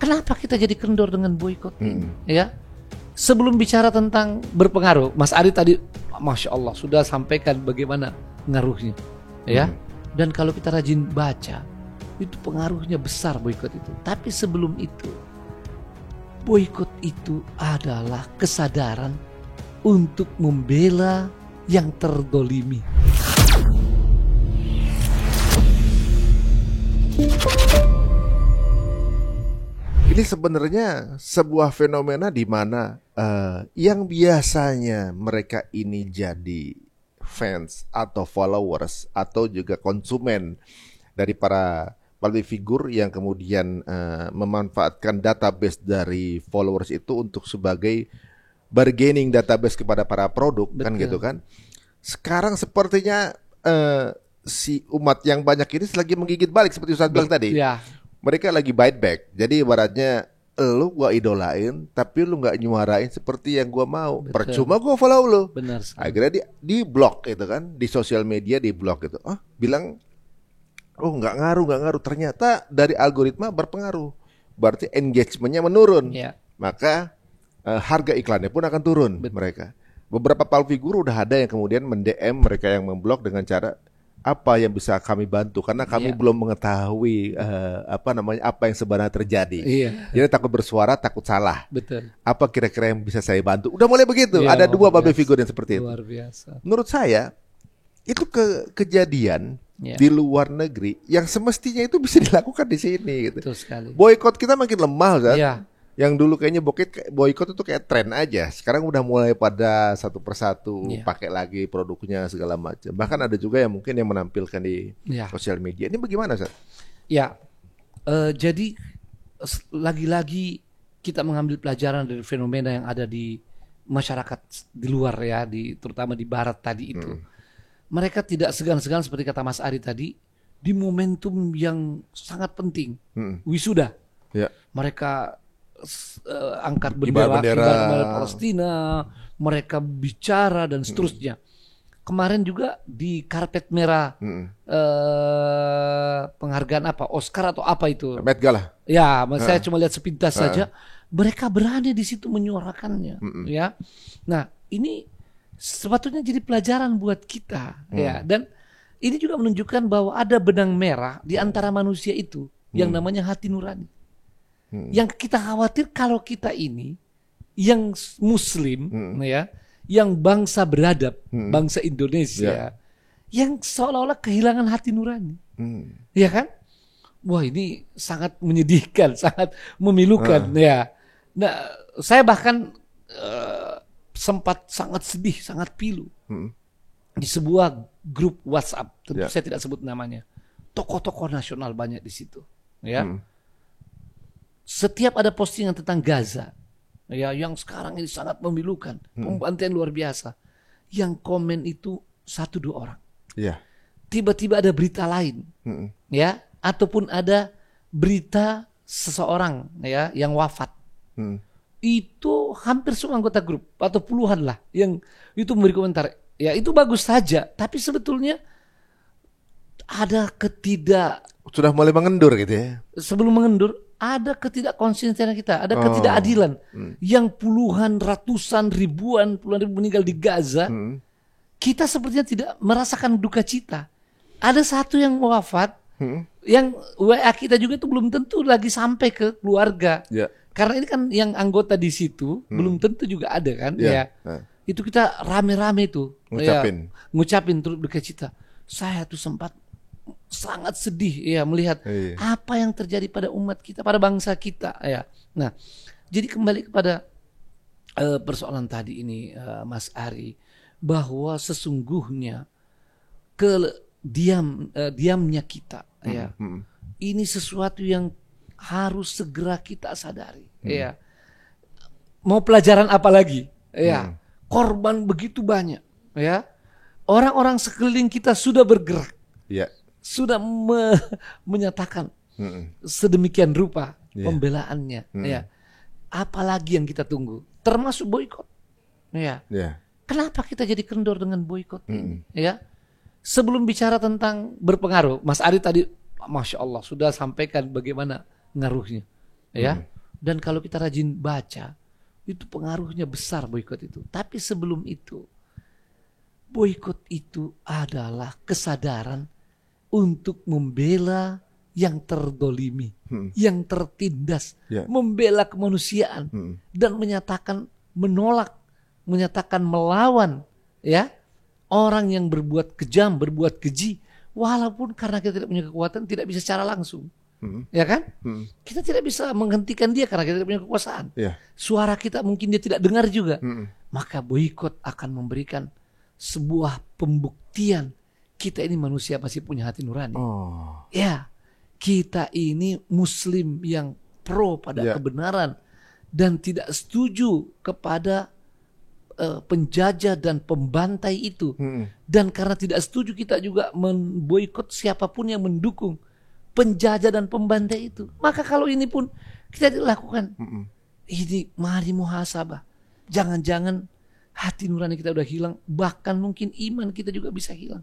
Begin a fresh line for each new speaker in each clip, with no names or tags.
Kenapa kita jadi kendor dengan boykot ini? Ya, sebelum bicara tentang berpengaruh, Mas Ari tadi, masya Allah sudah sampaikan bagaimana pengaruhnya, ya. Dan kalau kita rajin baca, itu pengaruhnya besar boykot itu. Tapi sebelum itu, boykot itu adalah kesadaran untuk membela yang terdolimi.
Ini sebenarnya sebuah fenomena di mana yang biasanya mereka ini jadi fans atau followers atau juga konsumen dari para public figure yang kemudian memanfaatkan database dari followers itu untuk sebagai bargaining database kepada para produk. Betul. Kan gitu kan. Sekarang sepertinya si umat yang banyak ini lagi menggigit balik seperti Ustaz bilang tadi.
Ya.
Mereka lagi bite back. Jadi ibaratnya lu gua idolain tapi lu gak nyuarain seperti yang gua mau. Betul. Percuma gua follow lu.
Benar sekali.
Akhirnya di block gitu kan. Di sosial media di block gitu. Bilang gak ngaruh. Ternyata dari algoritma berpengaruh. Berarti engagementnya menurun.
Ya.
Maka harga iklannya pun akan turun. Betul. Mereka. Beberapa public figure udah ada yang kemudian mend-DM mereka yang memblok dengan cara apa yang bisa kami bantu karena kami belum mengetahui apa yang sebenarnya terjadi. Jadi takut bersuara, takut salah.
Betul.
Apa kira-kira yang bisa saya bantu? Udah mulai begitu. Ada dua public figure yang seperti itu.
Luar biasa.
Menurut saya itu kejadian di luar negeri yang semestinya itu bisa dilakukan di sini gitu.
Betul sekali.
Boykot kita makin lemah, Ustaz.
Iya.
Yang dulu kayaknya boykot itu kayak tren aja. Sekarang udah mulai pada satu persatu pakai lagi produknya segala macam. Bahkan ada juga yang mungkin yang menampilkan di sosial media. Ini bagaimana, Ustaz?
Ya, jadi lagi-lagi kita mengambil pelajaran dari fenomena yang ada di masyarakat di luar ya, terutama di Barat tadi itu. Mereka tidak segan-segan seperti kata Mas Ari tadi di momentum yang sangat penting, wisuda. Ya. Mereka angkat bendera Palestina, mereka bicara dan seterusnya. Kemarin juga di karpet merah penghargaan apa, Oscar atau apa itu?
Met Gala.
Ya, saya cuma lihat sepintas saja. Mereka berani di situ menyuarakannya, ya. Nah, ini sepatutnya jadi pelajaran buat kita, ya. Dan ini juga menunjukkan bahwa ada benang merah di antara manusia itu yang namanya hati nurani. Yang kita khawatir kalau kita ini yang Muslim, ya, yang bangsa beradab, bangsa Indonesia, yang seolah-olah kehilangan hati nurani, ya kan? Wah, ini sangat menyedihkan, sangat memilukan, ya. Nah, saya bahkan sempat sangat sedih, sangat pilu di sebuah grup WhatsApp, tentu saya tidak sebut namanya. Tokoh-tokoh nasional banyak di situ, ya. Setiap ada postingan tentang Gaza, ya, yang sekarang ini sangat memilukan, pembantaian luar biasa. Yang komen itu 1-2 orang. Tiba-tiba ada berita lain, ya, ataupun ada berita seseorang, ya, yang wafat. Itu hampir semua anggota grup atau puluhan lah yang itu memberi komentar. Ya, itu bagus saja, tapi sebetulnya ada
sudah mulai mengendur gitu ya.
Sebelum mengendur, ada ketidakkonsistenan kita, ada ketidakadilan yang puluhan, ratusan, ribuan, puluhan ribu meninggal di Gaza. Kita sepertinya tidak merasakan duka cita. Ada satu yang wafat, yang WA kita juga itu belum tentu lagi sampai ke keluarga. Karena ini kan yang anggota di situ belum tentu juga ada kan. Itu kita rame-rame tuh ngucapin turut duka cita. Saya tuh sempat sangat sedih ya melihat apa yang terjadi pada umat kita, pada bangsa kita ya. Nah, jadi kembali kepada persoalan tadi ini, Mas Ari, bahwa sesungguhnya diamnya kita ya. Ini sesuatu yang harus segera kita sadari ya. Mau pelajaran apa lagi? Ya. Korban begitu banyak ya. Orang-orang sekeliling kita sudah bergerak. Sudah menyatakan sedemikian rupa pembelaannya, ya. Apalagi yang kita tunggu, termasuk boykot, ya. Kenapa kita jadi kendor dengan boykot ini, ya? Sebelum bicara tentang berpengaruh, Mas Ari tadi, masya Allah sudah sampaikan bagaimana ngaruhnya. ya. Dan kalau kita rajin baca, itu pengaruhnya besar boikot itu. Tapi sebelum itu, boikot itu adalah kesadaran untuk membela yang terdolimi, yang tertindas, membela kemanusiaan, dan menyatakan menolak, menyatakan melawan, ya, orang yang berbuat kejam, berbuat keji, walaupun karena kita tidak punya kekuatan, tidak bisa secara langsung. Ya kan? Kita tidak bisa menghentikan dia karena kita tidak punya kekuasaan. Suara kita mungkin dia tidak dengar juga. Maka boikot akan memberikan sebuah pembuktian kita ini manusia masih punya hati nurani. Ya, kita ini muslim yang pro pada kebenaran dan tidak setuju kepada penjajah dan pembantai itu. Dan karena tidak setuju, kita juga memboikot siapapun yang mendukung penjajah dan pembantai itu. Maka kalau ini pun kita dilakukan, ini mari muhasabah. Jangan-jangan hati nurani kita udah hilang, bahkan mungkin iman kita juga bisa hilang.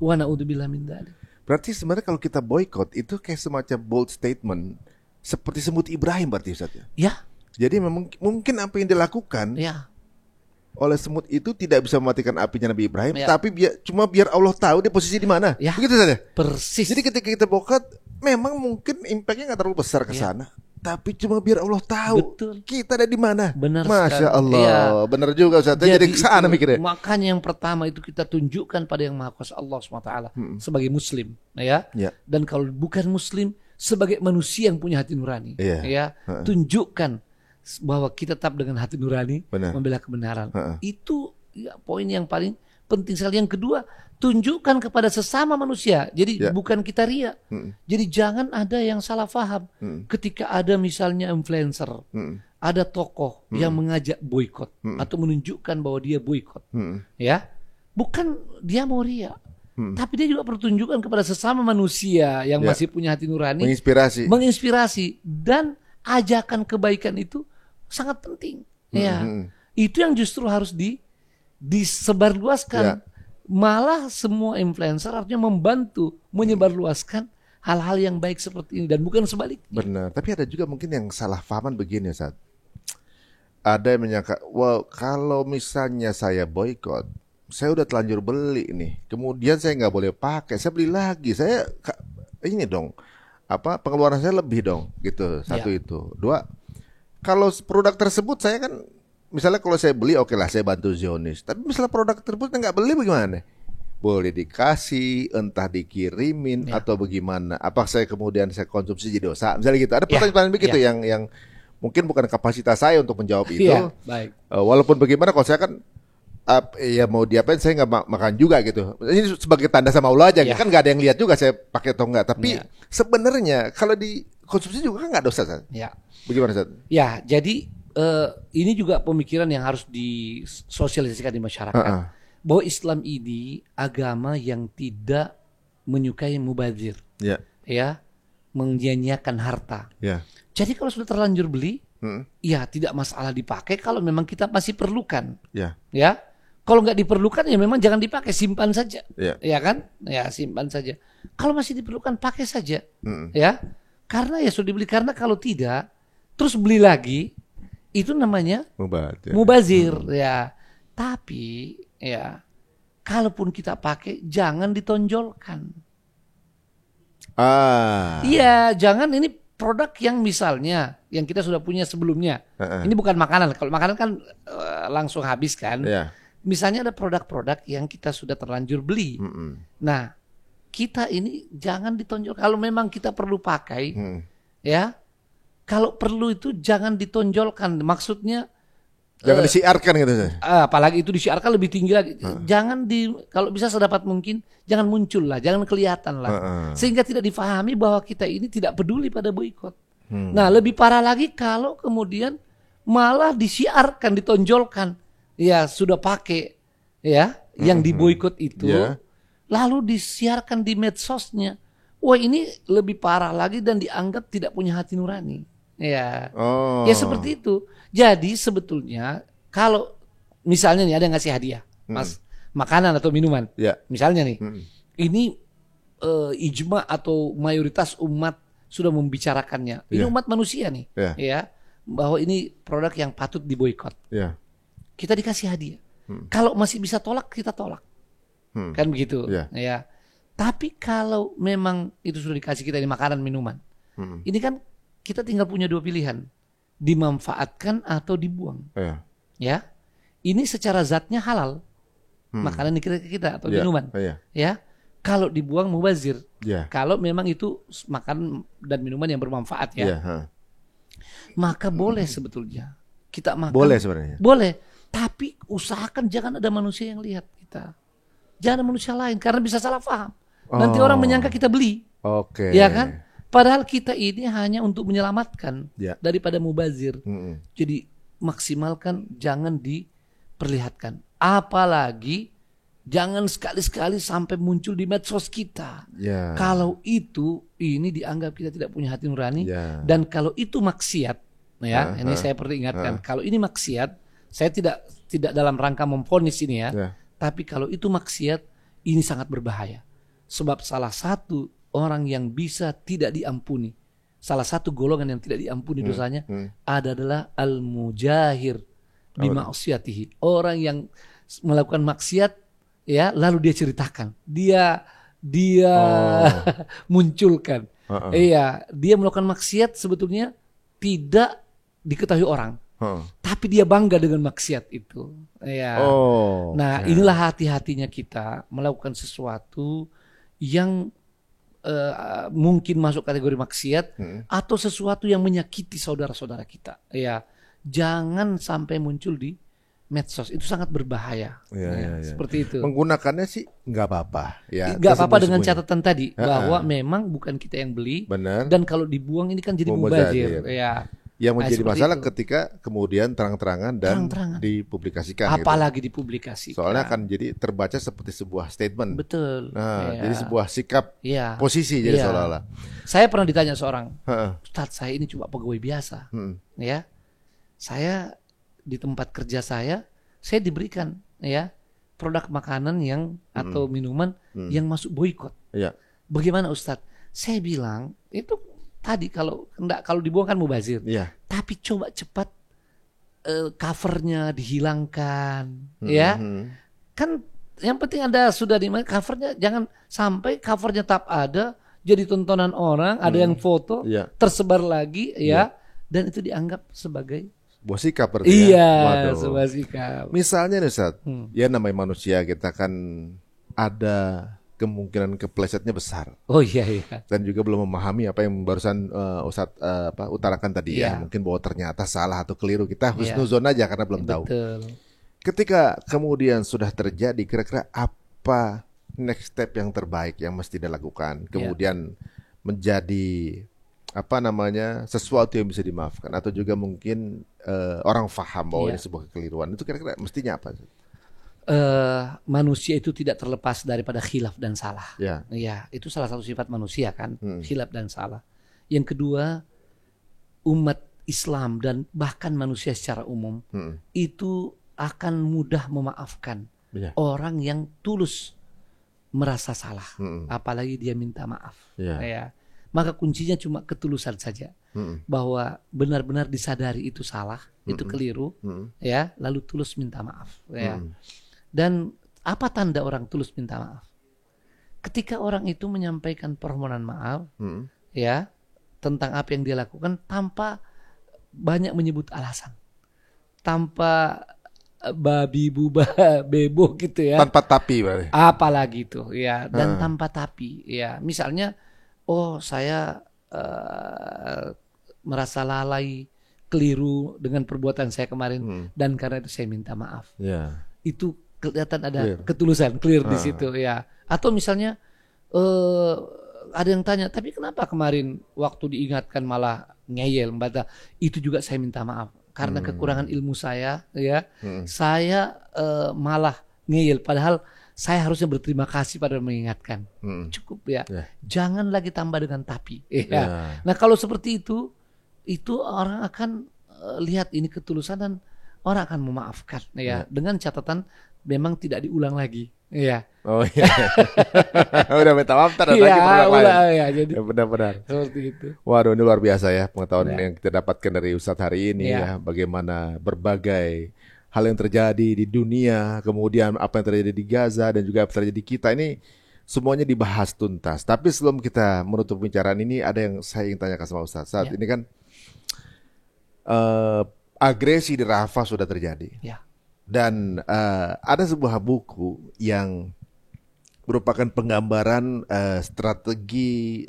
Wa na'udzubillah min dzalik.
Berarti sebenarnya kalau kita boykot itu kayak semacam bold statement, seperti semut Ibrahim berarti Ustaz ya?
Ya.
Jadi memang mungkin apa yang dilakukan oleh semut itu tidak bisa mematikan apinya Nabi Ibrahim, tapi cuma biar Allah tahu dia posisi di mana. Begitu saja.
Persis.
Jadi ketika kita boykot, memang mungkin impactnya nggak terlalu besar ke sana, tapi cuma biar Allah tahu kita ada di mana.
Benar
Masya Allah, benar juga Ustaz. Jadi ke sana mikirnya.
Makanya yang pertama itu kita tunjukkan pada yang Maha Kuasa Allah SWT sebagai Muslim, ya. Dan kalau bukan Muslim, sebagai manusia yang punya hati nurani, ya. Tunjukkan bahwa kita tetap dengan hati nurani membela kebenaran. Itu poin yang paling penting sekali. Yang kedua, tunjukkan kepada sesama manusia. Jadi bukan kita ria. Jadi jangan ada yang salah paham. Ketika ada misalnya influencer, ada tokoh yang mengajak boikot atau menunjukkan bahwa dia boikot, ya, bukan dia mau ria, tapi dia juga pertunjukkan kepada sesama manusia yang masih punya hati nurani, menginspirasi dan ajakan kebaikan itu sangat penting. Itu yang justru harus disebarluaskan. Malah semua influencer artinya membantu menyebarluaskan hal-hal yang baik seperti ini dan bukan sebaliknya.
Benar, tapi ada juga mungkin yang salah pahaman begini Ustaz. Ada yang menyangka, wow, kalau misalnya saya boykot, saya udah telanjur beli nih, kemudian saya nggak boleh pakai, saya beli lagi, saya ini dong, pengeluaran saya lebih dong, gitu. Satu itu. Dua, kalau produk tersebut saya kan, misalnya kalau saya beli, oke lah saya bantu Zionis. Tapi misalnya produk tersebut nggak beli bagaimana? Boleh dikasih, entah dikirimin atau bagaimana? Apakah saya kemudian saya konsumsi jadi dosa? Misalnya gitu. Ada pertanyaan begitu yang mungkin bukan kapasitas saya untuk menjawab itu.
Baik.
Walaupun bagaimana, kalau saya kan ya mau diapain, saya nggak makan juga gitu. Ini sebagai tanda sama Allah aja. Kan nggak ada yang lihat juga saya pakai atau enggak. Tapi sebenarnya kalau dikonsumsi juga kan nggak dosa. Bagaimana Ustaz?
Ya, jadi ini juga pemikiran yang harus disosialisasikan di masyarakat, bahwa Islam ini agama yang tidak menyukai mubazir, ya, menyanyiakan harta. Jadi kalau sudah terlanjur beli, ya tidak masalah dipakai kalau memang kita masih perlukan. Ya, kalau nggak diperlukan ya memang jangan dipakai, simpan saja. Ya kan? Ya simpan saja. Kalau masih diperlukan pakai saja. Ya, karena ya sudah dibeli. Karena kalau tidak, terus beli lagi, itu namanya mubazir. Ya, tapi ya kalaupun kita pakai jangan ditonjolkan. Iya, jangan ini produk yang misalnya yang kita sudah punya sebelumnya. Ini bukan makanan. Kalau makanan kan langsung habis kan. Misalnya ada produk-produk yang kita sudah terlanjur beli. Nah, kita ini jangan ditonjolkan. Kalau memang kita perlu pakai, ya. Kalau perlu itu jangan ditonjolkan. Maksudnya
jangan disiarkan gitu.
Apalagi itu disiarkan lebih tinggi lagi. Jangan kalau bisa sedapat mungkin jangan muncul lah, jangan kelihatan lah. Sehingga tidak difahami bahwa kita ini tidak peduli pada boikot. Nah, lebih parah lagi kalau kemudian malah disiarkan, ditonjolkan. Ya, sudah pakai ya yang diboikot itu. Lalu disiarkan di medsosnya. Wah, ini lebih parah lagi dan dianggap tidak punya hati nurani. Ya, ya seperti itu. Jadi sebetulnya kalau misalnya nih ada yang ngasih hadiah, Mas, makanan atau minuman, misalnya nih, ini ijma atau mayoritas umat sudah membicarakannya. Ini umat manusia nih, ya, bahwa ini produk yang patut diboikot. Kita dikasih hadiah. Kalau masih bisa tolak, kita tolak. Kan begitu, ya. Tapi kalau memang itu sudah dikasih kita di makanan minuman, ini kan kita tinggal punya dua pilihan, dimanfaatkan atau dibuang. Ya, ini secara zatnya halal, makanan kita atau minuman. Ya, kalau dibuang mubazir. Kalau memang itu makanan dan minuman yang bermanfaat, ya, maka boleh sebetulnya kita makan.
Boleh sebenarnya.
Boleh, tapi usahakan jangan ada manusia yang lihat kita. Jangan ada manusia lain, karena bisa salah paham. Nanti orang menyangka kita beli. Ya kan? Padahal kita ini hanya untuk menyelamatkan daripada mubazir. Jadi maksimalkan, jangan diperlihatkan. Apalagi jangan sekali-sekali sampai muncul di medsos kita. Kalau itu, ini dianggap kita tidak punya hati nurani. Dan kalau itu maksiat, ya, ini saya perlu ingatkan. Kalau ini maksiat, saya tidak dalam rangka memvonis ini, ya. Tapi kalau itu maksiat, ini sangat berbahaya. Sebab salah satu orang yang bisa tidak diampuni, salah satu golongan yang tidak diampuni dosanya adalah al-mujahir bima'siyatihi. Orang yang melakukan maksiat, ya, lalu dia ceritakan, dia munculkan. Iya, dia melakukan maksiat sebetulnya tidak diketahui orang. Tapi dia bangga dengan maksiat itu. Ya. Nah, inilah hati-hatinya kita melakukan sesuatu yang mungkin masuk kategori maksiat atau sesuatu yang menyakiti saudara-saudara kita. Ya, jangan sampai muncul di medsos, itu sangat berbahaya. Seperti itu.
Menggunakannya sih nggak apa-apa. Ya,
nggak apa-apa dengan catatan tadi bahwa memang bukan kita yang beli.
Benar.
Dan kalau dibuang ini kan jadi mubazir. Ya.
Yang menjadi masalah ketika kemudian terang-terangan dan dipublikasikan.
Apalagi dipublikasikan.
Soalnya akan jadi terbaca seperti sebuah statement.
Betul.
Nah, jadi sebuah sikap, posisi jadi seolah-olah.
Saya pernah ditanya seorang, Ustadz, saya ini cuma pegawai biasa. Ya, saya di tempat kerja saya diberikan, ya, produk makanan yang atau minuman yang masuk boikot. Bagaimana Ustadz? Saya bilang itu tadi kalau dibuang kan mubazir. Tapi coba cepat covernya dihilangkan, ya. Kan yang penting ada sudah di covernya, jangan sampai covernya tetap ada, jadi tontonan orang, ada yang foto, tersebar lagi, ya, dan itu dianggap sebagai
sebuah sikap berarti.
Sebuah sikap.
Misalnya nih Ustadz, ya namanya manusia, kita kan ada kemungkinan keplesetnya besar. Dan juga belum memahami apa yang barusan Ustadz utarakan tadi, ya. Mungkin bahwa ternyata salah atau keliru, kita husnuzon aja karena belum tahu. Ketika kemudian sudah terjadi, kira-kira apa next step yang terbaik yang mesti dilakukan? Kemudian menjadi sesuatu yang bisa dimaafkan, atau juga mungkin orang paham bahwa ini sebuah kekeliruan. Itu kira-kira mestinya apa?
Manusia itu tidak terlepas daripada khilaf dan salah. Itu salah satu sifat manusia kan, khilaf dan salah. Yang kedua, umat Islam dan bahkan manusia secara umum itu akan mudah memaafkan orang yang tulus merasa salah, apalagi dia minta maaf. Maka kuncinya cuma ketulusan saja, bahwa benar-benar disadari itu salah, itu keliru, ya, lalu tulus minta maaf. Dan apa tanda orang tulus minta maaf? Ketika orang itu menyampaikan permohonan maaf, ya, tentang apa yang dia lakukan tanpa banyak menyebut alasan, tanpa babi buba bebo gitu, ya.
Tanpa tapi, berarti.
Apalagi itu, ya, dan tanpa tapi, ya. Misalnya, saya merasa lalai, keliru dengan perbuatan saya kemarin, dan karena itu saya minta maaf. Itu kelihatan ada ketulusan, clear di situ, ya. Atau misalnya ada yang tanya, tapi kenapa kemarin waktu diingatkan malah ngeyel, membantah? Itu juga saya minta maaf karena kekurangan ilmu saya, ya. Saya malah ngeyel, padahal saya harusnya berterima kasih pada mengingatkan. Cukup, ya. Jangan lagi tambah dengan tapi. Nah, kalau seperti itu orang akan lihat ini ketulusan dan orang akan memaafkan, ya, dengan catatan memang tidak diulang lagi. Iya.
Oh iya. Udah minta maaf ntar ada
Iya,
lagi produk lain.
ya, jadi
Ya, benar-benar.
seperti itu.
Waduh, ini luar biasa ya pengetahuan
Ya.
yang kita dapatkan dari Ustadz hari ini
Ya.
ya. Bagaimana berbagai hal yang terjadi di dunia, kemudian apa yang terjadi di Gaza dan juga apa yang terjadi di kita ini semuanya dibahas tuntas. Tapi sebelum kita menutup pembicaraan ini, ada yang saya ingin tanyakan sama Ustadz. Saat
Ya.
ini kan agresi di Rafah sudah terjadi.
Ya.
Dan ada sebuah buku yang merupakan penggambaran strategi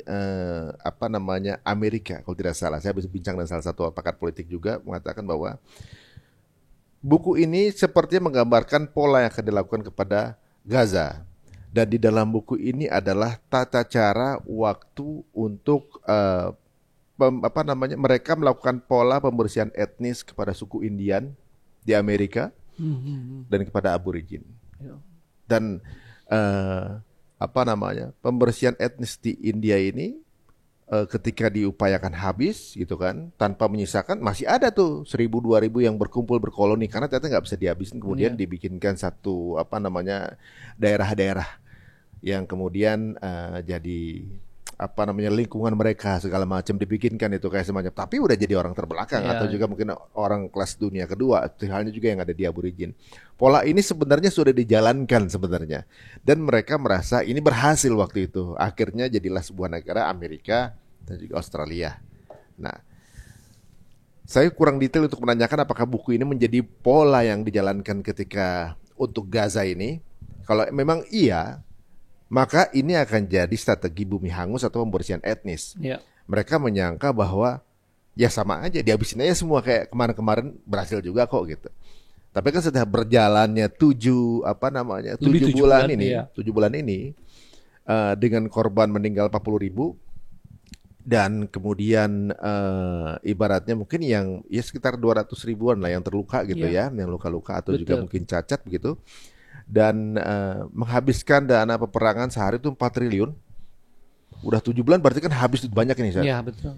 Amerika kalau tidak salah. Saya bisa bincang dengan salah satu pakar politik juga mengatakan bahwa buku ini sepertinya menggambarkan pola yang akan dilakukan kepada Gaza. Dan di dalam buku ini adalah tata cara waktu untuk mereka melakukan pola pembersihan etnis kepada suku Indian di Amerika dan kepada Aborigin.
Ya.
Dan pembersihan etnis di India ini ketika diupayakan habis gitu kan, tanpa menyisakan, masih ada tuh 1.000-2.000 yang berkumpul berkoloni karena ternyata nggak bisa dihabisin, kemudian dibikinkan satu daerah-daerah yang kemudian jadi lingkungan mereka segala macam dibikinkan itu kayak semacam, tapi udah jadi orang terbelakang atau juga mungkin orang kelas dunia kedua. Halnya juga yang ada di Aborigin. Pola ini sebenarnya sudah dijalankan sebenarnya, dan mereka merasa ini berhasil waktu itu. Akhirnya jadilah sebuah negara Amerika dan juga Australia. Nah, saya kurang detail untuk menanyakan apakah buku ini menjadi pola yang dijalankan ketika untuk Gaza ini. Kalau memang iya, maka ini akan jadi strategi bumi hangus atau pembersihan etnis.
Ya.
Mereka menyangka bahwa ya sama aja, dihabisin aja semua kayak kemarin-kemarin berhasil juga kok gitu. Tapi kan sudah berjalannya 7 bulan ini,
iya.
7 bulan ini dengan korban meninggal 40.000 dan kemudian ibaratnya mungkin yang ya sekitar 200 ribuan lah yang terluka gitu ya, yang luka-luka atau juga mungkin cacat begitu. Dan menghabiskan dana peperangan sehari itu 4 triliun. Udah 7 bulan berarti kan habis banyak ini, Ustaz.
Iya, betul.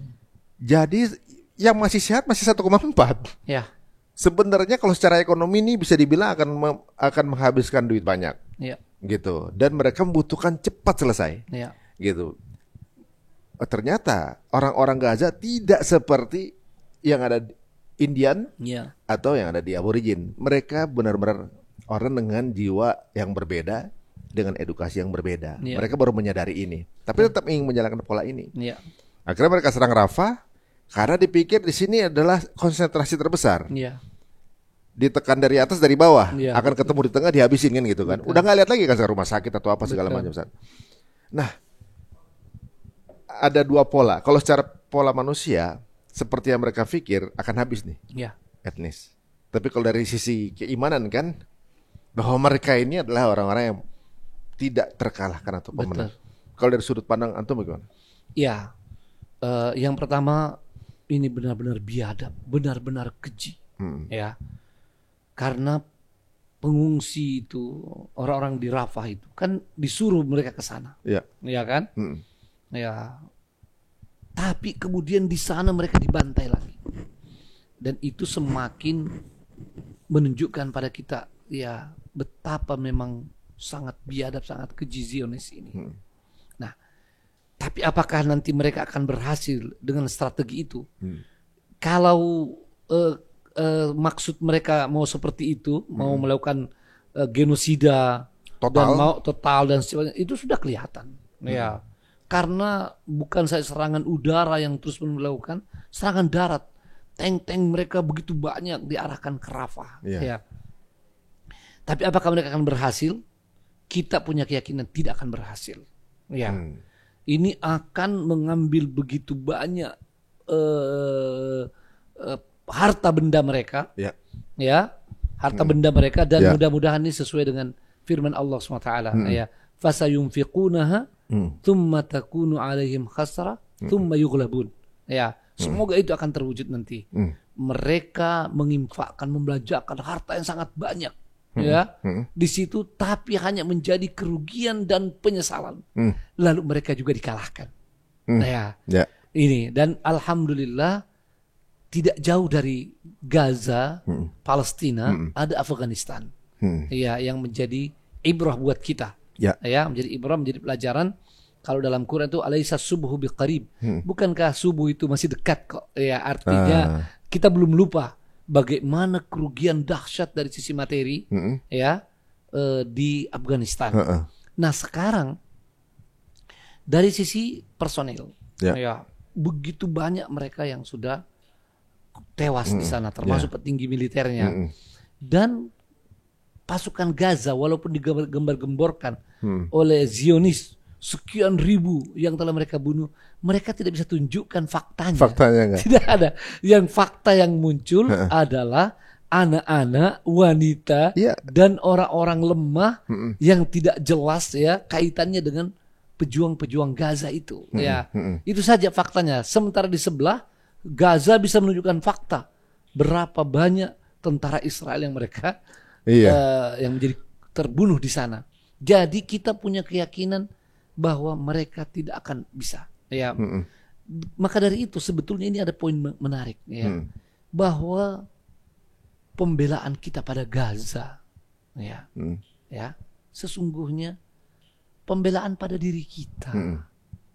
Jadi yang masih sehat masih 1,4.
Ya.
Sebenarnya kalau secara ekonomi ini bisa dibilang akan menghabiskan duit banyak.
Iya.
Gitu. Dan mereka membutuhkan cepat selesai.
Iya.
Gitu. Ternyata orang-orang Gaza tidak seperti yang ada di Indian atau yang ada di Aborigin. Mereka benar-benar orang dengan jiwa yang berbeda, dengan edukasi yang berbeda. Mereka baru menyadari ini, tapi tetap ingin menjalankan pola ini. Akhirnya mereka serang Rafah karena dipikir di sini adalah konsentrasi terbesar. Ditekan dari atas dari bawah, akan ketemu di tengah dihabisin kan gitu kan. Udah nggak lihat lagi kan rumah sakit atau apa segala macam. Nah, ada 2 pola. Kalau secara pola manusia, seperti yang mereka pikir akan habis nih etnis. Tapi kalau dari sisi keimanan kan, bahwa mereka ini adalah orang-orang yang tidak terkalahkan atau pemenang. Kalau dari sudut pandang antum bagaimana?
Ya, yang pertama ini benar-benar biadab, benar-benar keji, ya. Karena pengungsi itu, orang-orang di Rafah itu kan disuruh mereka ke sana, ya kan? Ya. Tapi kemudian di sana mereka dibantai lagi, dan itu semakin menunjukkan pada kita ya betapa memang sangat biadab, sangat keji Zionis ini. Nah, tapi apakah nanti mereka akan berhasil dengan strategi itu? Kalau maksud mereka mau seperti itu, mau melakukan genosida total dan sebagainya, itu sudah kelihatan. Ya, karena bukan saja serangan udara yang terus melakukan, serangan darat, tank-tank mereka begitu banyak diarahkan ke Rafah. Ya. Tapi apakah mereka akan berhasil? Kita punya keyakinan tidak akan berhasil. Ya, ini akan mengambil begitu banyak harta benda mereka. Ya, harta benda mereka, dan mudah-mudahan ini sesuai dengan firman Allah SWT. Ya, fasayunfiqunaha thumma takunu alaihim khasra thumma yughlabun. Ya, semoga itu akan terwujud nanti. Mereka menginfakkan, membelanjakan harta yang sangat banyak. Di situ, tapi hanya menjadi kerugian dan penyesalan. Lalu mereka juga dikalahkan. Ini, dan alhamdulillah tidak jauh dari Gaza, Palestina, ada Afghanistan. Ya, yang menjadi ibrah buat kita.
Ya.
Ya, menjadi ibrah, menjadi pelajaran. Kalau dalam Quran itu alaisa subuhu biqarib. Bukankah subuh itu masih dekat kok? Ya, artinya kita belum lupa bagaimana kerugian dahsyat dari sisi materi ya di Afghanistan. Nah, sekarang dari sisi personil ya begitu banyak mereka yang sudah tewas di sana, termasuk petinggi militernya. Dan pasukan Gaza walaupun digembar-gemborkan oleh Zionis sekian ribu yang telah mereka bunuh, mereka tidak bisa tunjukkan faktanya.
Faktanya
tidak ada. Yang fakta yang muncul adalah anak-anak, wanita, dan orang-orang lemah yang tidak jelas ya kaitannya dengan pejuang-pejuang Gaza itu. Ya, itu saja faktanya. Sementara di sebelah Gaza bisa menunjukkan fakta berapa banyak tentara Israel yang mereka yang menjadi terbunuh di sana. Jadi kita punya keyakinan bahwa mereka tidak akan bisa. Ya, maka dari itu sebetulnya ini ada poin menarik ya, bahwa pembelaan kita pada Gaza, ya, sesungguhnya pembelaan pada diri kita.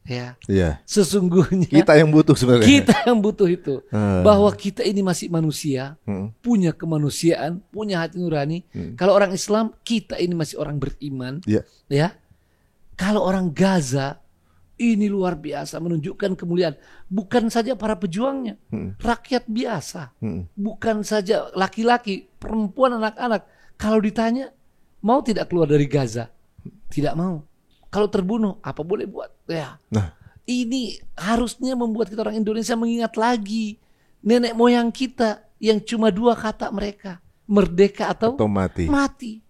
Ya. Sesungguhnya
kita yang butuh sebenarnya.
Kita yang butuh itu. Bahwa kita ini masih manusia, punya kemanusiaan, punya hati nurani. Kalau orang Islam, kita ini masih orang beriman. Ya. Kalau orang Gaza, ini luar biasa menunjukkan kemuliaan. Bukan saja para pejuangnya, rakyat biasa. Bukan saja laki-laki, perempuan, anak-anak. Kalau ditanya, mau tidak keluar dari Gaza? Tidak mau. Kalau terbunuh, apa boleh buat? Ya. Nah, ini harusnya membuat kita orang Indonesia mengingat lagi nenek moyang kita yang cuma 2 kata mereka, merdeka atau mati.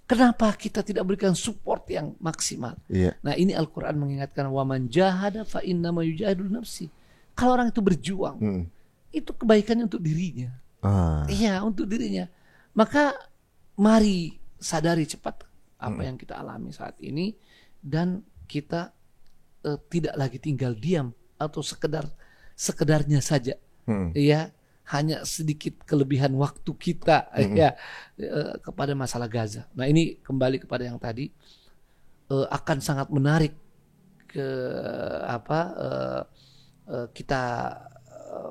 Kenapa kita tidak berikan support yang maksimal? Nah, ini Al-Quran mengingatkan waman jahada fa innama yujahidu nafsi. Kalau orang itu berjuang, itu kebaikannya untuk dirinya. Iya, untuk dirinya. Maka mari sadari cepat apa yang kita alami saat ini, dan kita tidak lagi tinggal diam atau sekedarnya saja. Ya, hanya sedikit kelebihan waktu kita kepada masalah Gaza. Nah, ini kembali kepada yang tadi, akan sangat menarik kita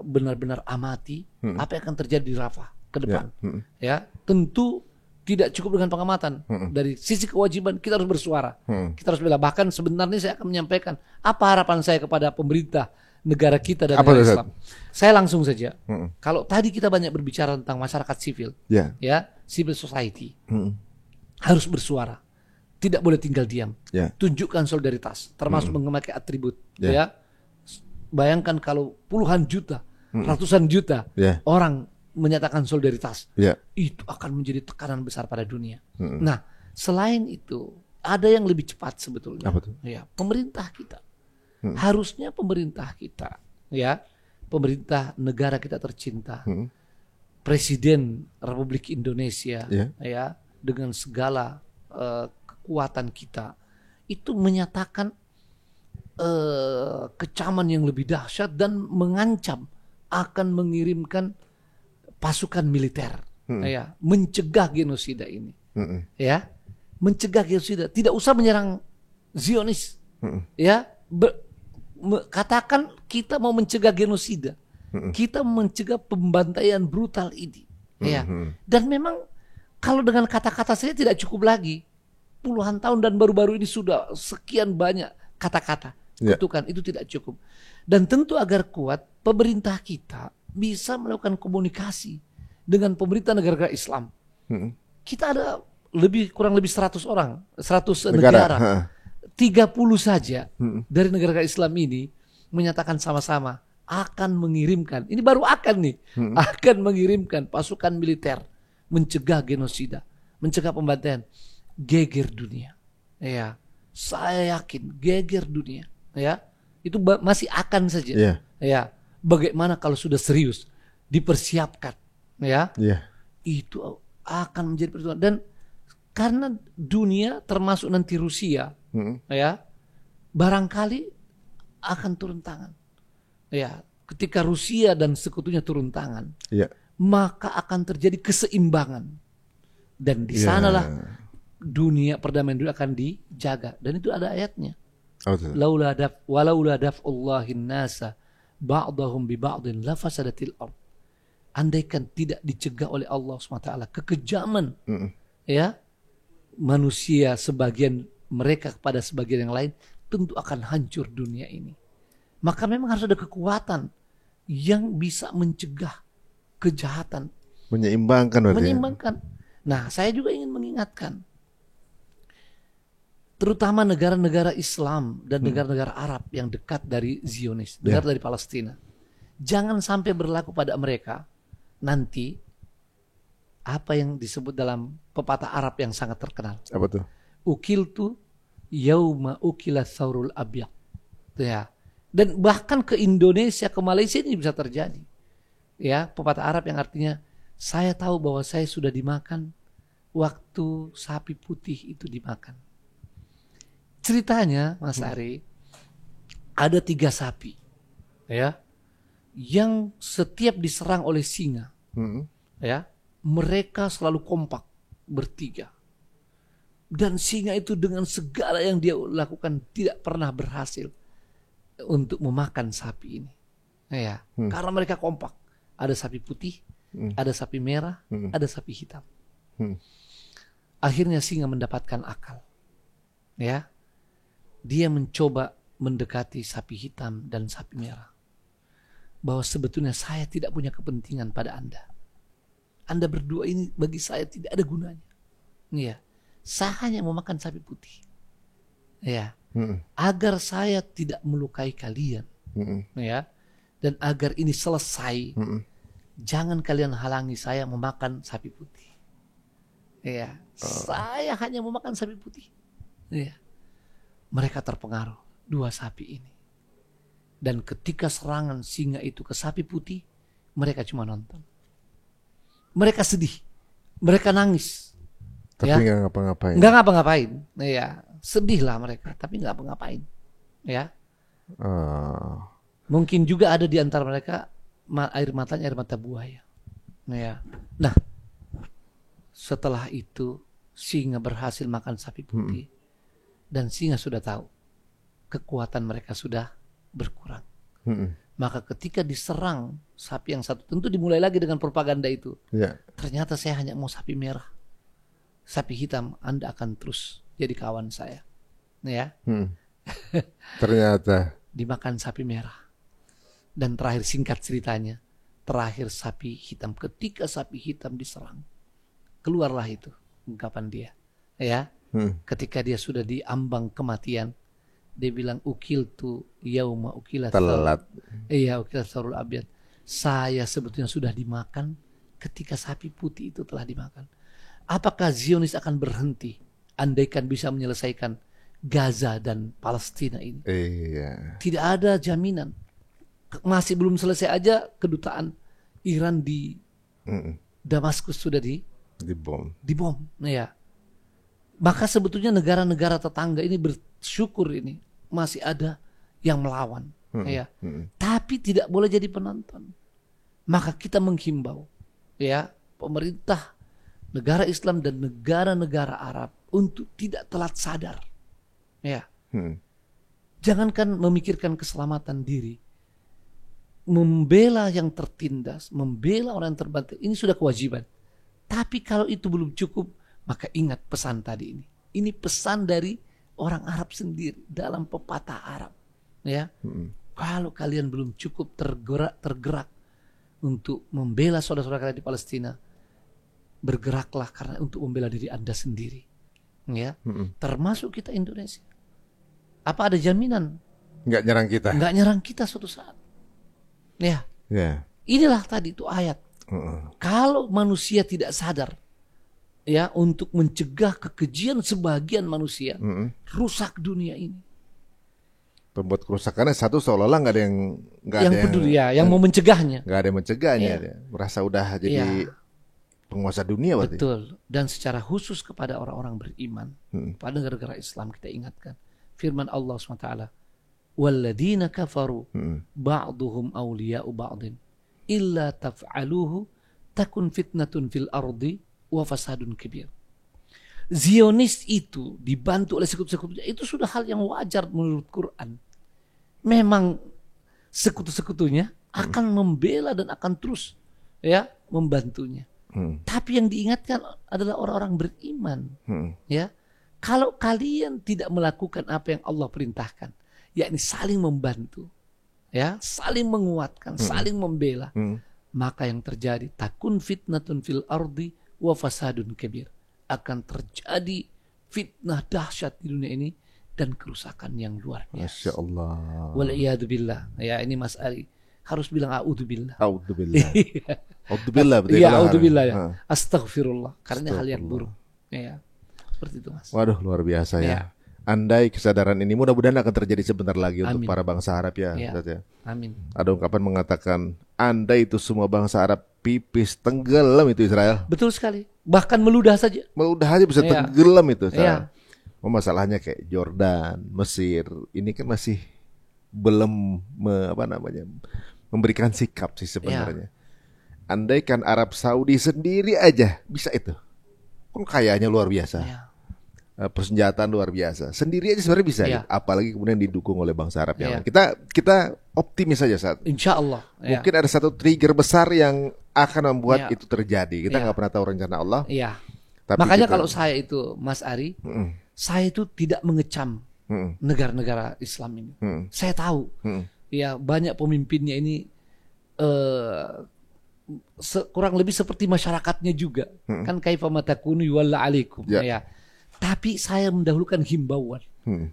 benar-benar amati apa yang akan terjadi di Rafah ke depan. Ya, tentu tidak cukup dengan pengamatan. Dari sisi kewajiban kita harus bersuara. Kita harus bela. Bahkan sebenarnya saya akan menyampaikan apa harapan saya kepada pemerintah negara kita dan negara Islam. Saya langsung saja. Kalau tadi kita banyak berbicara tentang masyarakat sipil, ya, civil society harus bersuara, tidak boleh tinggal diam. Tunjukkan solidaritas, termasuk memakai atribut. Ya, bayangkan kalau puluhan juta, ratusan juta orang menyatakan solidaritas, itu akan menjadi tekanan besar pada dunia. Nah, selain itu ada yang lebih cepat sebetulnya. Ya, pemerintah kita. Harusnya pemerintah kita, ya, pemerintah negara kita tercinta, Presiden Republik Indonesia, ya, dengan segala kekuatan kita, itu menyatakan kecaman yang lebih dahsyat dan mengancam akan mengirimkan pasukan militer, ya, mencegah genosida ini, ya, mencegah genosida, tidak usah menyerang Zionis, ya. Katakan kita mau mencegah genosida, kita mencegah pembantaian brutal ini, ya. Dan memang kalau dengan kata-kata saja tidak cukup lagi. Puluhan tahun dan baru-baru ini sudah sekian banyak kata-kata kutukan, itu tidak cukup. Dan tentu agar kuat, pemerintah kita bisa melakukan komunikasi dengan pemerintah negara Islam. Kita ada kurang lebih 100 orang, 100 negara. 30 saja dari negara Islam ini menyatakan sama-sama akan mengirimkan, ini baru akan nih, akan mengirimkan pasukan militer mencegah genosida, mencegah pembantaian. Geger dunia, ya, saya yakin geger dunia, ya, itu masih akan saja, ya. Bagaimana kalau sudah serius dipersiapkan, ya, itu akan menjadi perjuangan. Dan karena dunia termasuk nanti Rusia, ya, barangkali akan turun tangan, ya. Ketika Rusia dan sekutunya turun tangan, maka akan terjadi keseimbangan, dan di sanalah dunia, perdamaian dunia akan dijaga. Dan itu ada ayatnya.
Betul.
Walaula daf'ullahin nasa ba'dahum bi ba'din lafasadatil ard. Andaikan tidak dicegah oleh Allah SWT kekejaman ya manusia sebagian mereka kepada sebagian yang lain, tentu akan hancur dunia ini. Maka memang harus ada kekuatan yang bisa mencegah kejahatan, menyeimbangkan. Nah, saya juga ingin mengingatkan terutama negara-negara Islam dan negara-negara Arab yang dekat dari Zionis, dekat dari Palestina. Jangan sampai berlaku pada mereka nanti apa yang disebut dalam pepatah Arab yang sangat terkenal.
Apa tuh?
Ukiltu yauma ukila tsaurul abyad. Ya. Dan bahkan ke Indonesia, ke Malaysia ini bisa terjadi. Ya, pepatah Arab yang artinya saya tahu bahwa saya sudah dimakan waktu sapi putih itu dimakan. Ceritanya, Mas Ari, ada 3 sapi, ya, yang setiap diserang oleh singa, ya, mereka selalu kompak bertiga, dan singa itu dengan segala yang dia lakukan tidak pernah berhasil untuk memakan sapi ini, ya, karena mereka kompak. Ada sapi putih, ada sapi merah, ada sapi hitam. Akhirnya singa mendapatkan akal, ya, dia mencoba mendekati sapi hitam dan sapi merah. Bahwa sebetulnya saya tidak punya kepentingan pada Anda. Anda berdua ini bagi saya tidak ada gunanya. Ya, saya hanya mau makan sapi putih. Ya, agar saya tidak melukai kalian. Ya, dan agar ini selesai, jangan kalian halangi saya memakan sapi putih. Ya, saya hanya mau makan sapi putih. Ya, mereka terpengaruh 2 sapi ini. Dan ketika serangan singa itu ke sapi putih, mereka cuma nonton. Mereka sedih, mereka nangis.
Tapi nggak ngapa-ngapain.
Nggak ngapa-ngapain, ya, sedihlah mereka, tapi nggak ngapa-ngapain, ya. Mungkin juga ada di antara mereka air matanya air mata buaya, ya. Nah, setelah itu singa berhasil makan sapi putih, dan singa sudah tahu kekuatan mereka sudah berkurang. Maka ketika diserang sapi yang satu, tentu dimulai lagi dengan propaganda itu. Ternyata saya hanya mau sapi merah, sapi hitam Anda akan terus jadi kawan saya, ya. Ternyata dimakan sapi merah. Dan terakhir, singkat ceritanya, terakhir sapi hitam, ketika sapi hitam diserang, keluarlah itu ungkapan dia, ya. Ketika dia sudah diambang kematian, dia bilang ukiltu yauma ukilat telat. Iya, ukilat tsaurul abyad. Saya sebetulnya sudah dimakan ketika sapi putih itu telah dimakan. Apakah Zionis akan berhenti andaikan bisa menyelesaikan Gaza dan Palestina ini? Tidak ada jaminan. Masih belum selesai aja kedutaan Iran di Damaskus sudah dibom. Ya. Maka sebetulnya negara-negara tetangga ini bersyukur ini masih ada yang melawan, ya. Tapi tidak boleh jadi penonton. Maka kita menghimbau, ya, pemerintah negara Islam dan negara-negara Arab untuk tidak telat sadar, ya. Jangankan memikirkan keselamatan diri, membela yang tertindas, membela orang yang terbantai, ini sudah kewajiban. Tapi kalau itu belum cukup, maka ingat pesan tadi ini. Ini pesan dari orang Arab sendiri dalam pepatah Arab, ya. Kalau kalian belum cukup tergerak untuk membela saudara-saudara kalian di Palestina, bergeraklah karena untuk membela diri Anda sendiri, ya. Termasuk kita Indonesia. Apa ada jaminan nggak nyerang kita suatu saat, ya. Inilah tadi itu ayat. Kalau manusia tidak sadar, ya, untuk mencegah kekejian sebagian manusia, rusak dunia ini.
Pembuat kerusakannya satu seolah-olah nggak ada yang
peduli, ya, yang mau mencegahnya.
Nggak ada yang mencegahnya, ya. Merasa udah jadi penguasa dunia berarti.
Betul. Dan secara khusus kepada orang-orang beriman, pada negara-negara Islam kita ingatkan firman Allah SWT, walladzina kafaru ba'duhum awliya'u ba'din illa taf'aluhu takun fitnatun fil ardi wa fasadun kabir. Zionis itu dibantu oleh sekutu-sekutunya itu sudah hal yang wajar menurut Quran. Memang sekutu-sekutunya akan membela dan akan terus ya membantunya. Tapi yang diingatkan adalah orang-orang beriman. Ya, kalau kalian tidak melakukan apa yang Allah perintahkan, yakni saling membantu, ya, saling menguatkan, saling membela, maka yang terjadi takun fitnatun fil ardi wa fasadun kabir. Akan terjadi fitnah dahsyat di dunia ini dan kerusakan yang luar biasa.
Masya Allah.
Wal'iyadzubillah. Ya, ini Mas Ari harus bilang a'udzubillah.
A'udzubillah. A'udzubillah betul.
Iya, a'udzubillah ya. Astagfirullah. Karena hal yang buruk. Ya, seperti itu Mas.
Waduh, luar biasa ya.
Ya.
Andai kesadaran ini mudah-mudahan akan terjadi sebentar lagi
Amin.
untuk para bangsa Arab ya,
Ya.
Ustaz ya.
Amin.
Ada ungkapan mengatakan, andai itu semua bangsa Arab pipis tenggelam itu Israel.
Betul sekali. Bahkan meludah saja.
Udah aja bisa
Ya.
tenggelam itu.
Ya.
Oh, masalahnya kayak Jordan, Mesir, ini kan masih belum memberikan sikap sih sebenarnya. Andaikan Arab Saudi sendiri aja bisa itu, kan kayaknya luar biasa.
Ya.
Persenjataan luar biasa. Sendiri aja sebenarnya bisa,
Ya.
gitu. Apalagi kemudian didukung oleh bangsa Arab yang
Ya.
lain. Kita optimis saja saat.
Insya Allah. Ya.
Mungkin ada satu trigger besar yang akan membuat
Ya.
itu terjadi. Kita nggak pernah tahu rencana Allah.
Iya.
Tapi
Makanya
kita-
kalau saya itu Mas Ari, saya itu tidak mengecam negara-negara Islam ini. Saya tahu, ya banyak pemimpinnya ini kurang lebih seperti masyarakatnya juga. Kan kaifa matakunu yuwalla alaikum.
Ya.
Ya. Tapi saya mendahulukan himbauan,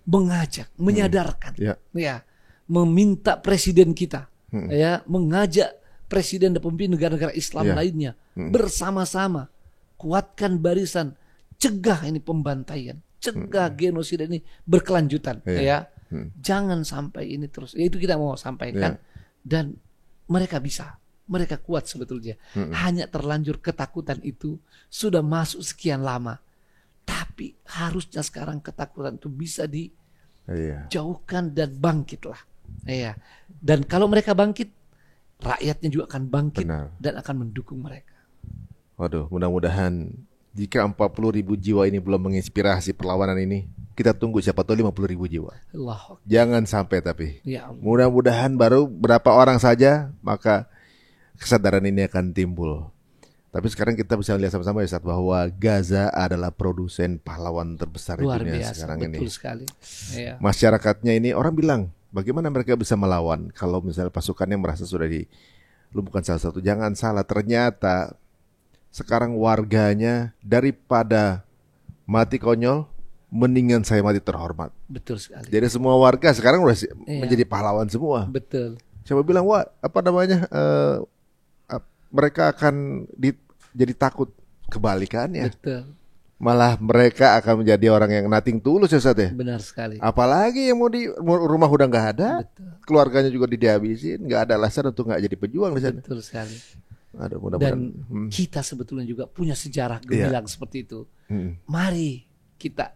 mengajak, menyadarkan, ya, meminta presiden kita, ya, mengajak presiden dan pemimpin negara-negara Islam lainnya bersama-sama kuatkan barisan, cegah ini pembantaian, cegah genosida ini berkelanjutan, ya. Jangan sampai ini terus. Itu kita mau sampaikan dan mereka bisa, mereka kuat sebetulnya. Hanya terlanjur ketakutan itu sudah masuk sekian lama. Tapi harusnya sekarang ketakutan itu bisa dijauhkan dan bangkitlah. Iya. Dan kalau mereka bangkit, rakyatnya juga akan bangkit.
Benar.
Dan akan mendukung mereka.
Waduh, mudah-mudahan jika 40.000 jiwa ini belum menginspirasi perlawanan ini, kita tunggu siapa tahu 50.000 jiwa.
Allah.
Jangan sampai tapi.
Ya Allah.
Mudah-mudahan baru berapa orang saja, maka kesadaran ini akan timbul. Tapi sekarang kita bisa lihat sama-sama ya Ustaz, bahwa Gaza adalah produsen pahlawan terbesar
Luar
di dunia
biasa,
sekarang
betul
ini.
sekali. Iya.
Masyarakatnya ini orang bilang, bagaimana mereka bisa melawan kalau misalnya pasukannya merasa sudah dilumpuhkan salah satu. Jangan salah, ternyata sekarang warganya daripada mati konyol, mendingan saya mati terhormat.
Betul sekali.
Jadi semua warga sekarang udah menjadi pahlawan semua.
Betul.
Siapa bilang, wah mereka akan jadi takut, kebalikannya.
Betul.
Malah mereka akan menjadi orang yang nothing tulus ya Ustaz ya.
Benar sekali.
Apalagi yang rumah udah nggak ada,
Betul.
keluarganya juga dihabisin, nggak ada alasan untuk nggak jadi pejuang di sana.
Betul sekali.
Aduh, mudah-mudahan.
Dan kita sebetulnya juga punya sejarah gemilang seperti itu. Mari kita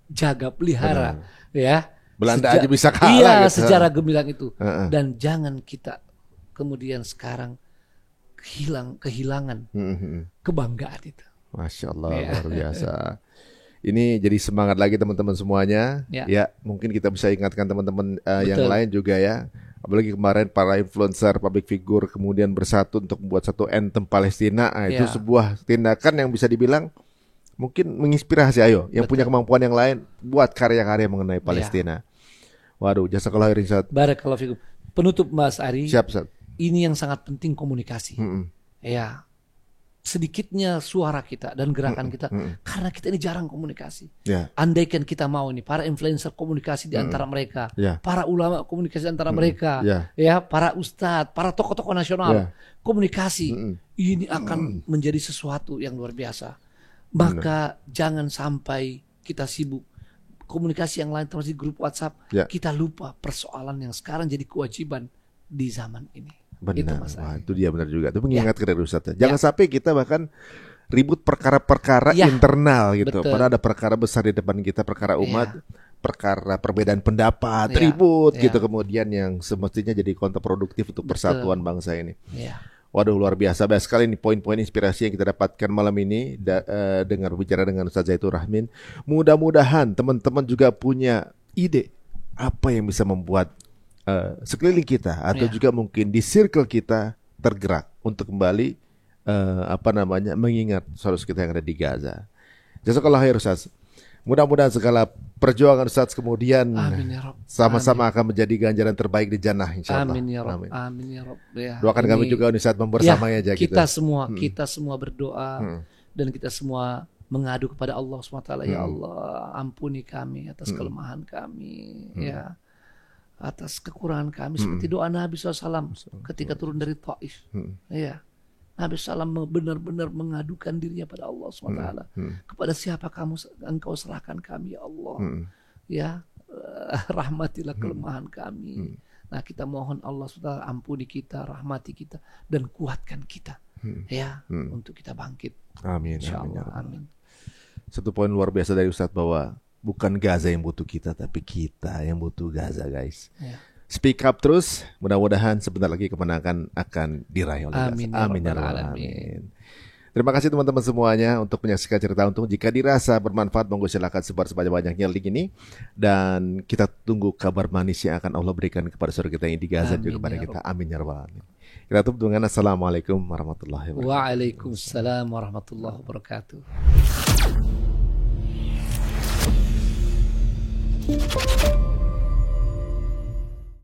jaga pelihara, ya.
Belanda aja bisa kalah.
Iya,
gitu.
sejarah gemilang itu. Dan jangan kita kemudian sekarang kehilangan kebanggaan itu.
Masya Allah, luar biasa. Ini jadi semangat lagi teman-teman semuanya. Ya, mungkin kita bisa ingatkan teman-teman yang lain juga ya. Apalagi kemarin para influencer, public figure kemudian bersatu untuk membuat satu anthem Palestina. Itu sebuah tindakan yang bisa dibilang mungkin menginspirasi. Ayo, yang punya kemampuan yang lain buat karya-karya mengenai Palestina. Waduh, jazakallah khairan Ustaz.
Barakallahu fikum. Penutup Mas Ari.
Siap, Ustaz.
Ini yang sangat penting, komunikasi. Ya, sedikitnya suara kita dan gerakan kita karena kita ini jarang komunikasi. Andaikan kita mau ini para influencer komunikasi di antara mereka, para ulama komunikasi di antara mereka, ya, para ustadz, para tokoh-tokoh nasional komunikasi, ini akan menjadi sesuatu yang luar biasa. Maka jangan sampai kita sibuk komunikasi yang lain termasuk grup WhatsApp, kita lupa persoalan yang sekarang jadi kewajiban di zaman ini.
Benar, itu dia benar juga. Itu mengingatkan dari Ustaz. Jangan sampai kita bahkan ribut perkara-perkara internal gitu. Padahal ada perkara besar di depan kita, perkara umat, perkara perbedaan pendapat, ribut gitu kemudian yang semestinya jadi kontraproduktif untuk persatuan bangsa ini. Waduh, luar biasa. Banyak sekali nih poin-poin inspirasi yang kita dapatkan malam ini dengan berbicara dengan Ustaz Zahitur Rahmin. Mudah-mudahan teman-teman juga punya ide apa yang bisa membuat sekeliling kita atau juga mungkin di circle kita tergerak untuk kembali mengingat saudara kita yang ada di Gaza. Jazakallah khair Ustaz. Mudah-mudahan segala perjuangan Ustaz kemudian sama-sama akan menjadi ganjaran terbaik di jannah insyaallah.
Amin ya Rabb. Amin ya Rabb. Ya,
doakan kami juga Ustaz membersamai aja
kita semua berdoa dan kita semua mengadu kepada Allah SWT. Ya Allah, ampuni kami atas kelemahan kami, ya, atas kekurangan kami, seperti doa Nabi SAW ketika turun dari Taif. Ya, Nabi SAW benar-benar mengadukan dirinya pada Allah SWT. Kepada siapa engkau serahkan kami ya Allah. Ya, rahmatilah kelemahan kami. Nah, kita mohon Allah SWT ampuni kita, rahmati kita, dan kuatkan kita. Untuk kita bangkit.
Amin.
InsyaAllah. Amin.
Satu poin luar biasa dari Ustadz bahwa bukan Gaza yang butuh kita, tapi kita yang butuh Gaza, guys. Speak up terus, mudah-mudahan sebentar lagi kemenangan akan diraih oleh
Amin.
Amin ya Rabbal Alamin. Terima kasih teman-teman semuanya untuk menyaksikan Cerita Untung. Jika dirasa bermanfaat, monggo silakan sebar sebanyak-banyaknya link ini. Dan kita tunggu kabar manis yang akan Allah berikan kepada saudara kita yang di Gaza juga kepada kita. Amin ya Rabbal Alamin. Kita tutup dengan Assalamualaikum warahmatullahi wabarakatuh.
Waalaikumsalam warahmatullahi wabarakatuh.